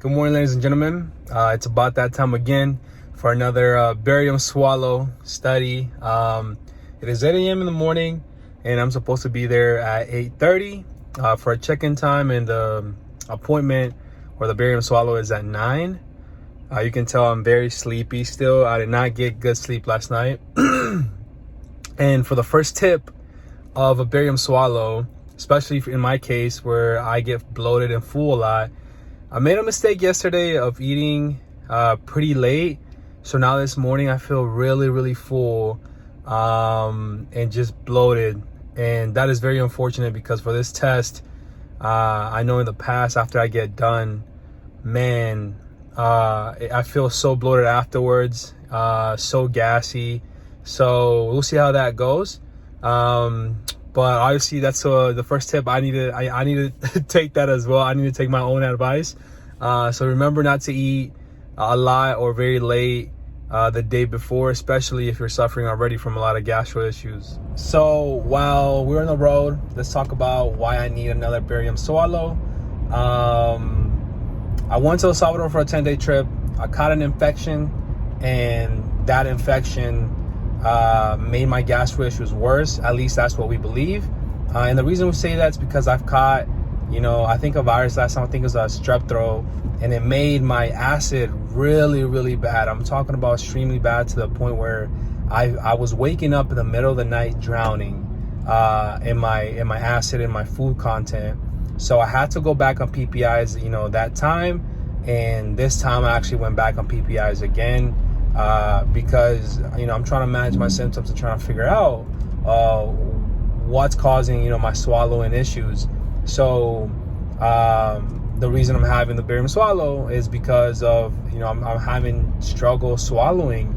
Good morning, ladies and gentlemen. It's about that time again for another Barium Swallow study. It is 8 a.m. in the morning, and I'm supposed to be there at 8:30 for a check-in time, and the appointment or the Barium Swallow is at 9. You can tell I'm very sleepy still. I did not get good sleep last night. And for the first tip of a Barium Swallow, especially in my case where I get bloated and full a lot, I made a mistake yesterday of eating pretty late. So now this morning I feel really full and just bloated. And that is very unfortunate because for this test, I know in the past after I get done, man, I feel so bloated afterwards, so gassy. So we'll see how that goes. But obviously that's the first tip. I need to take that as well. I need to take my own advice. So remember not to eat a lot or very late the day before, especially if you're suffering already from a lot of gastro issues. So while we're on the road, let's talk about why I need another Barium Swallow. I went to El Salvador for a 10-day trip. I caught an infection, and that infection made my gastro issues worse. At least that's what we believe. And the reason we say that is because I've caught, I think a virus last time. I think it was a strep throat, and it made my acid really bad. I'm talking about extremely bad to the point where I was waking up in the middle of the night drowning in my acid and my food content. So I had to go back on PPIs, that time, and this time I actually went back on PPIs again. Because I'm trying to manage my symptoms and trying to figure out what's causing my swallowing issues. So the reason I'm having the Barium Swallow is because of I'm having struggle swallowing,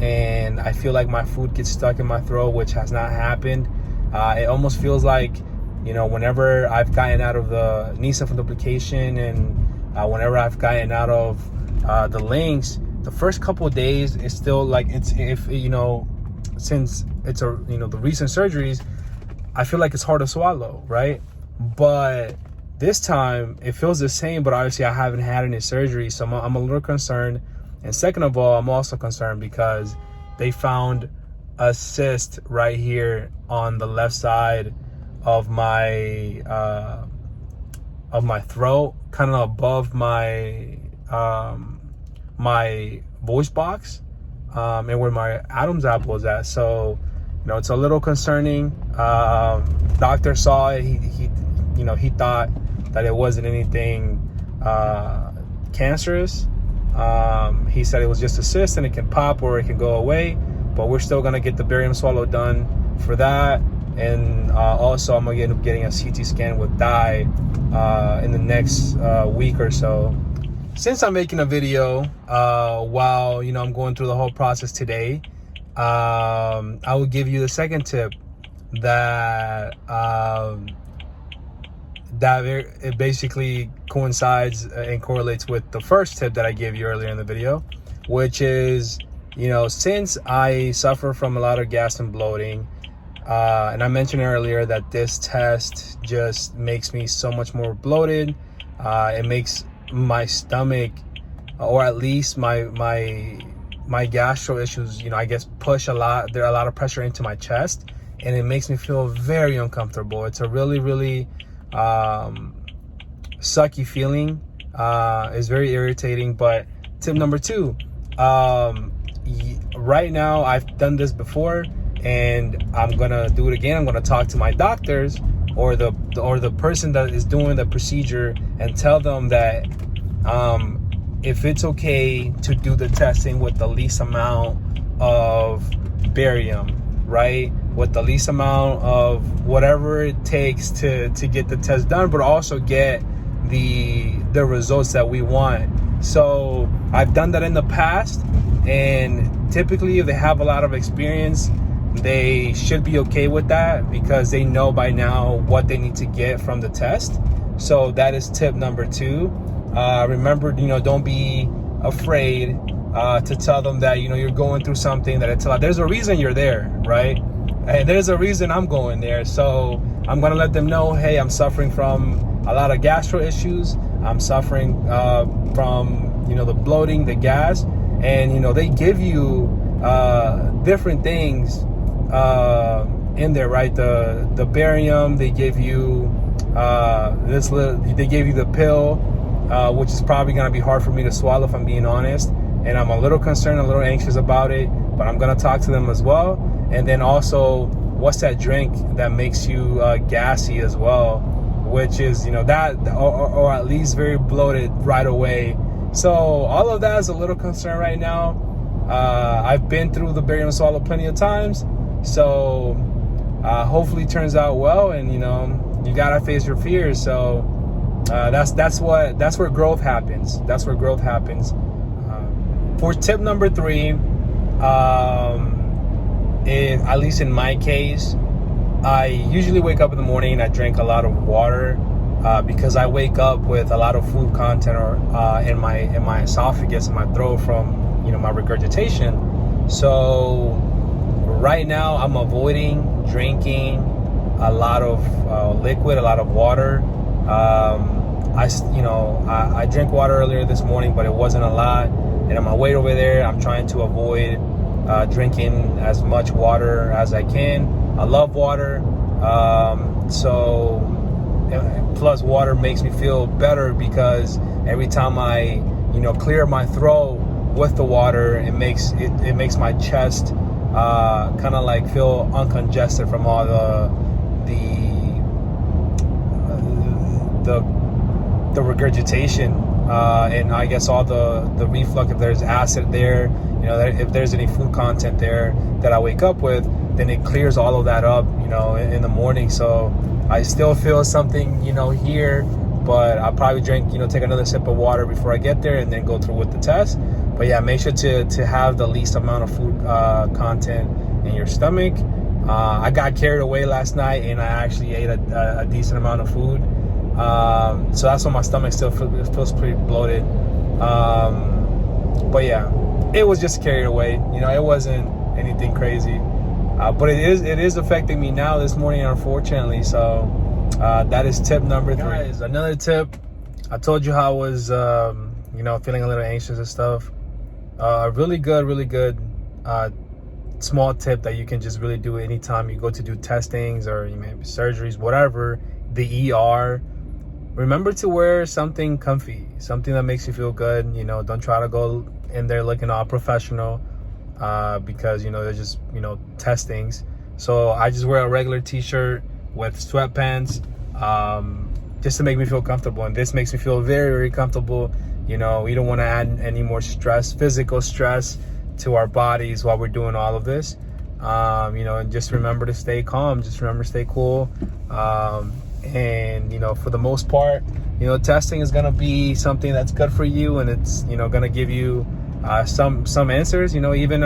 and I feel like my food gets stuck in my throat, which has not happened. It almost feels like whenever I've gotten out of the knee duplication and whenever I've gotten out of the links, the first couple of days is still like since it's the recent surgeries, I feel like it's hard to swallow, right? But this time it feels the same, but obviously I haven't had any surgery, so I'm a little concerned. And second of all, I'm also concerned because they found a cyst right here on the left side of my throat, kind of above my voice box and where my Adam's apple is at. So it's a little concerning. Doctor saw it. He thought that it wasn't anything cancerous. He said it was just a cyst and it can pop or it can go away, but we're still gonna get the Barium Swallow done for that. And also I'm gonna end up getting a CT scan with dye in the next week or so. Since I'm making a video while I'm going through the whole process today, I will give you the second tip that it basically coincides and correlates with the first tip that I gave you earlier in the video, which is since I suffer from a lot of gas and bloating, and I mentioned earlier that this test just makes me so much more bloated. It makes my stomach, or at least my gastro issues, I guess push a lot. There are a lot of pressure into my chest, and it makes me feel very uncomfortable. It's a really sucky feeling. It's very irritating. But tip number 2, right now I've done this before, and I'm gonna do it again. I'm gonna talk to my doctors or the person that is doing the procedure and tell them that if it's okay to do the testing with the least amount of barium, right? With the least amount of whatever it takes to get the test done, but also get the results that we want. So I've done that in the past, and typically if they have a lot of experience, they should be okay with that because they know by now what they need to get from the test. So that is tip number 2. Remember, don't be afraid to tell them that you're going through something, that it's a lot. There's a reason you're there, right? And there's a reason I'm going there. So I'm gonna let them know, hey, I'm suffering from a lot of gastro issues. I'm suffering from, you know, the bloating, the gas. And, you know, they give you different things in there, right? The barium, they give you they gave you the pill, which is probably going to be hard for me to swallow, if I'm being honest. And I'm a little concerned, a little anxious about it, but I'm going to talk to them as well. And then also, what's that drink that makes you gassy as well, which is, you know, that, or at least very bloated right away. So all of that is a little concern right now. I've been through the Barium Swallow plenty of times, so hopefully it turns out well. And, you know, you gotta face your fears. So that's where growth happens. That's where growth happens. For tip number 3, at least in my case, I usually wake up in the morning and I drink a lot of water because I wake up with a lot of food content or in my esophagus, in my throat from, you know, my regurgitation. So right now I'm avoiding drinking a lot of liquid, a lot of water. I drank water earlier this morning, but it wasn't a lot. And on my way over there, I'm trying to avoid drinking as much water as I can. I love water. Plus water makes me feel better because every time I, you know, clear my throat with the water, it makes my chest kind of like feel uncongested from all the regurgitation, and I guess all the reflux, if there's acid there, you know, if there's any food content there that I wake up with, then it clears all of that up, you know, in the morning. So I still feel something, you know, here, but I'll probably take another sip of water before I get there and then go through with the test. But yeah, make sure to have the least amount of food content in your stomach. I got carried away last night and I actually ate a decent amount of food. So that's why my stomach still feels pretty bloated. But yeah, it was just carried away. You know, it wasn't anything crazy. But it is affecting me now this morning, unfortunately. So that is tip number 3. Guys, another tip. I told you how I was, you know, feeling a little anxious and stuff. Really good small tip that you can just really do anytime you go to do testings or maybe surgeries, whatever, the ER. Remember to wear something comfy, something that makes you feel good. You know, don't try to go in there looking all professional because, you know, they're just, you know, testings. So I just wear a regular t-shirt with sweatpants just to make me feel comfortable. And this makes me feel very, very comfortable. You know, we don't want to add any more stress, physical stress to our bodies while we're doing all of this. You know, and just remember to stay calm. Just remember to stay cool. And, you know, for the most part, you know, testing is going to be something that's good for you. And it's, you know, going to give you some answers, you know, even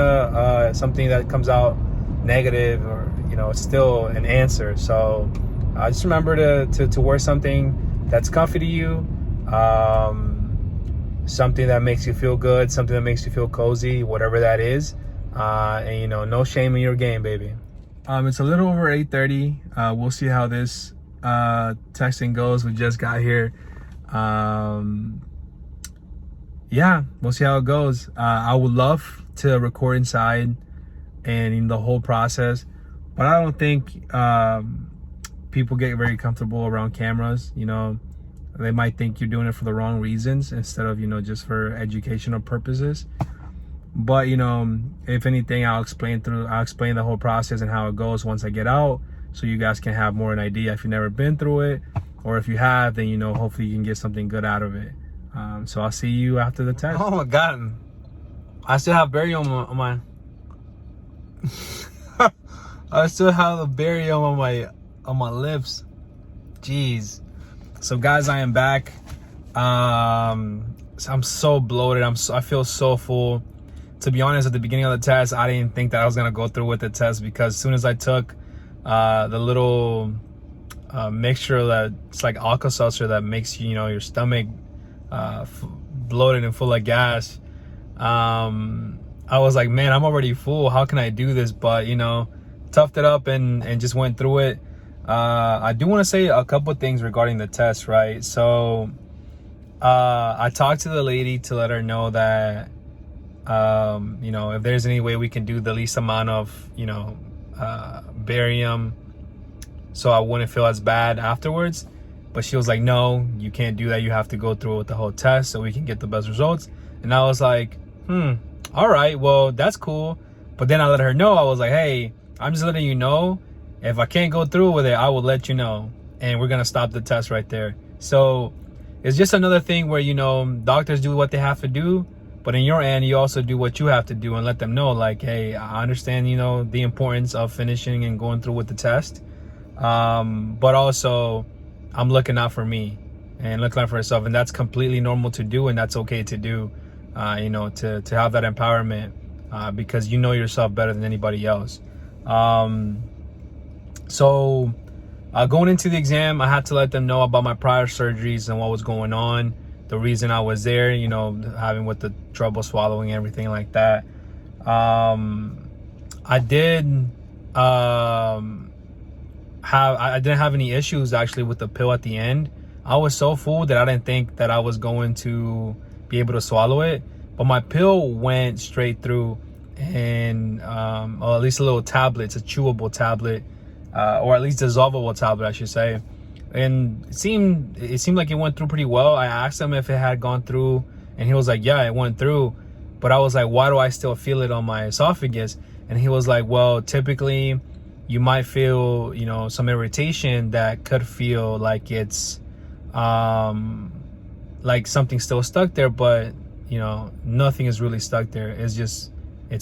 something that comes out negative or, you know, it's still an answer. So just remember to wear something that's comfy to you. Something that makes you feel good, something that makes you feel cozy, whatever that is. And, you know, no shame in your game, baby. It's a little over 8:30. We'll see how this testing goes. We just got here. Yeah, we'll see how it goes. I would love to record inside and in the whole process, but I don't think people get very comfortable around cameras. You know, they might think you're doing it for the wrong reasons instead of, you know, just for educational purposes. But, you know, if anything, I'll explain the whole process and how it goes once I get out, so you guys can have more an idea if you've never been through it, or if you have, then, you know, hopefully you can get something good out of it. So I'll see you after the test. Oh my God, I still have barium on my I still have the barium on my lips. Jeez. So guys, I am back. I'm so bloated. I feel so full. To be honest, at the beginning of the test, I didn't think that I was gonna go through with the test, because as soon as I took the little mixture that's like Alka-Seltzer that makes you know, your stomach bloated and full of gas, I was like, man, I'm already full. How can I do this? But, you know, toughed it up and just went through it. I do want to say a couple of things regarding the test, right? So I talked to the lady to let her know that, you know, if there's any way we can do the least amount of, you know, barium so I wouldn't feel as bad afterwards. But she was like, no, you can't do that. You have to go through with the whole test so we can get the best results. And I was like, all right, well, that's cool. But then I let her know, I was like, hey, I'm just letting you know, if I can't go through with it, I will let you know. And we're going to stop the test right there. So it's just another thing where, you know, doctors do what they have to do. But in your end, you also do what you have to do and let them know, like, hey, I understand, you know, the importance of finishing and going through with the test. But also, I'm looking out for me and looking out for myself. And that's completely normal to do. And that's okay to do, you know, to have that empowerment, because you know yourself better than anybody else. So going into the exam, I had to let them know about my prior surgeries and what was going on, the reason I was there, you know, having with the trouble swallowing, everything like that. I didn't have any issues actually with the pill at the end. I was so full that I didn't think that I was going to be able to swallow it, but my pill went straight through, and or at least a little tablet, it's a chewable tablet, or at least dissolvable tablet, I should say. And it seemed like it went through pretty well. I asked him if it had gone through, and he was like, yeah, it went through. But I was like, why do I still feel it on my esophagus? And he was like, well, typically you might feel, you know, some irritation that could feel like it's like something still stuck there, but you know, nothing is really stuck there. It's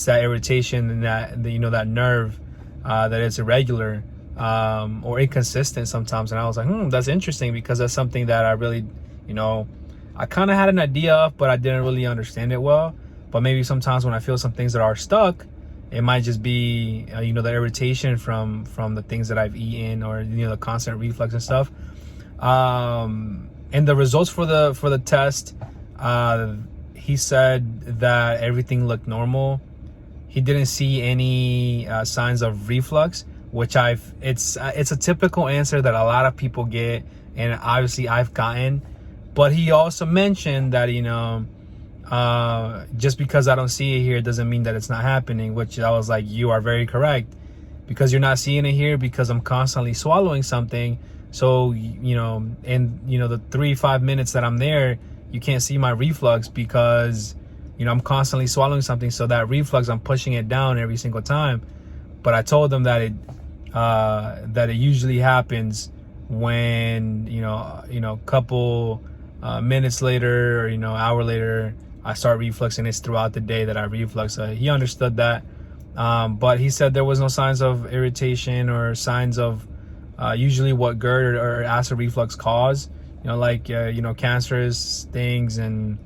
that irritation and that, you know, that nerve that is irregular or inconsistent sometimes. And I was like, that's interesting, because that's something that I really, you know, I kind of had an idea of, but I didn't really understand it well. But maybe sometimes when I feel some things that are stuck, it might just be, you know, the irritation from the things that I've eaten, or, you know, the constant reflux and stuff. And the results for the test, he said that everything looked normal. He didn't see any signs of reflux, which it's a typical answer that a lot of people get, and obviously I've gotten. But he also mentioned that, you know, just because I don't see it here doesn't mean that it's not happening, which I was like, you are very correct, because you're not seeing it here because I'm constantly swallowing something. So, you know, in, you know, the 3-5 minutes that I'm there, you can't see my reflux because, you know, I'm constantly swallowing something. So that reflux, I'm pushing it down every single time. But I told them that it usually happens when, you know, couple minutes later, or, you know, hour later, I start refluxing. It's throughout the day that I reflux. He understood that. But he said there was no signs of irritation or signs of usually what GERD or acid reflux cause, you know, like, you know, cancerous things, and,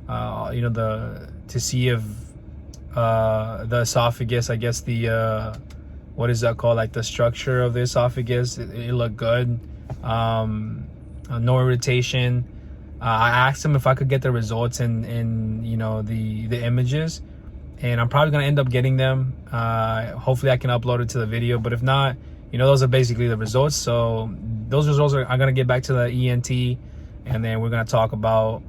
you know, to see if the esophagus, I guess what is that called? Like the structure of the esophagus, it looked good. No irritation. I asked him if I could get the results and you know, the images, and I'm probably gonna end up getting them. Hopefully I can upload it to the video, but if not, you know, those are basically the results. So those results I'm gonna get back to the ENT, and then we're gonna talk about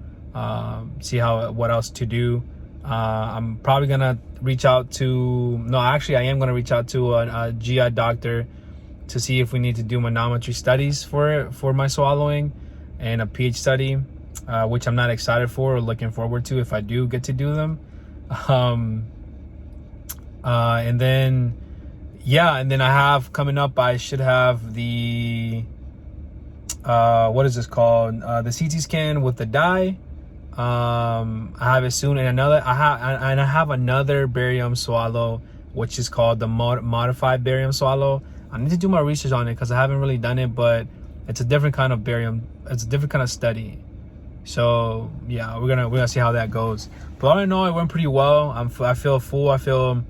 see what else to do. I'm probably gonna reach out to, I am gonna reach out to a GI doctor to see if we need to do manometry studies for my swallowing, and a pH study, which I'm not excited for or looking forward to if I do get to do them. And then I have coming up, I should have the what is this called, the CT scan with the dye. I have it soon, and I have another barium swallow, which is called the modified barium swallow. I need to do my research on it because I haven't really done it, but it's a different kind of barium. It's a different kind of study. So yeah, we're gonna see how that goes. But all in all, it went pretty well. I feel full. I feel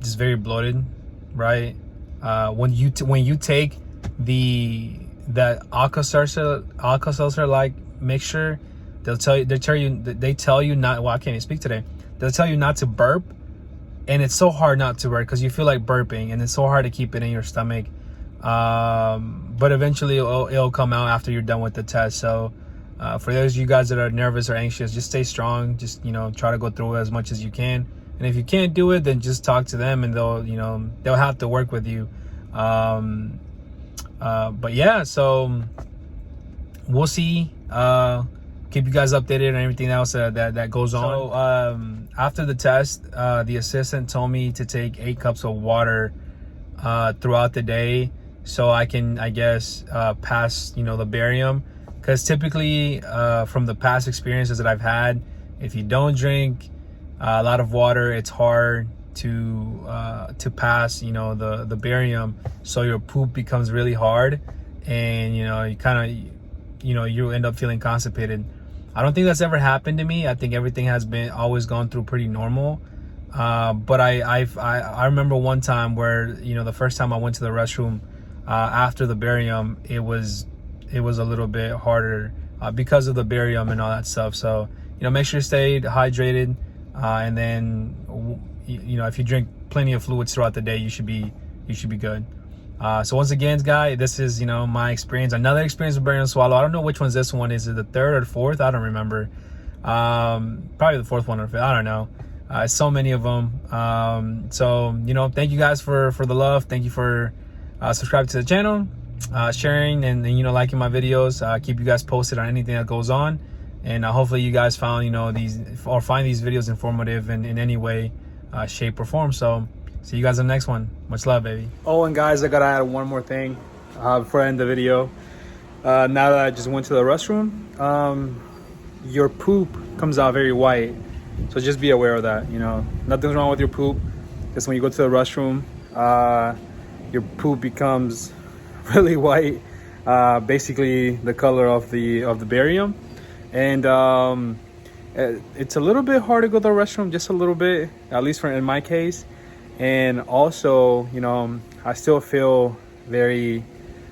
just very bloated, right? When you take that Alka-Seltzer like mixture, they tell you not. Well, I can't even speak today. They'll tell you not to burp, and it's so hard not to burp because you feel like burping, and it's so hard to keep it in your stomach. But eventually it'll come out after you're done with the test. So for those of you guys that are nervous or anxious, just stay strong. Just, try to go through it as much as you can. And if you can't do it, then just talk to them, and they'll have to work with you. But yeah, so we'll see. Keep you guys updated on everything else that goes on. So after the test, the assistant told me to take 8 cups of water throughout the day, so I can, I guess, pass the barium. Because typically, from the past experiences that I've had, if you don't drink a lot of water, it's hard to pass the barium. So your poop becomes really hard, and you kind of you end up feeling constipated. I don't think that's ever happened to me. I think everything has been always gone through pretty normal. But I remember one time where the first time I went to the restroom after the barium, it was a little bit harder because of the barium and all that stuff. So make sure you stay hydrated, and then if you drink plenty of fluids throughout the day, you should be good. So once again, guys, this is my experience, another experience with Barium Swallow. I don't know which one's this one. Is it the 3rd or 4th? I don't remember. Probably the 4th one or 5th. I don't know. So many of them. So thank you guys for the love. Thank you for subscribing to the channel, sharing, and liking my videos. Keep you guys posted on anything that goes on, and hopefully you guys found find these videos informative in any way, shape, or form. So see you guys in the next one. Much love, baby. Oh, and guys, I gotta add one more thing before I end the video. Now that I just went to the restroom, your poop comes out very white. So just be aware of that. Nothing's wrong with your poop. Just when you go to the restroom, your poop becomes really white, basically the color of the barium. And it's a little bit hard to go to the restroom, just a little bit, at least in my case. And also, I still feel very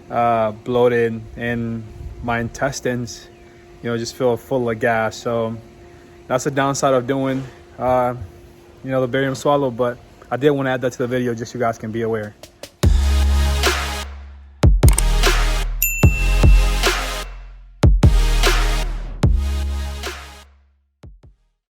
bloated, and my intestines, just feel full of gas. So that's the downside of doing, the Barium Swallow. But I did want to add that to the video just so you guys can be aware.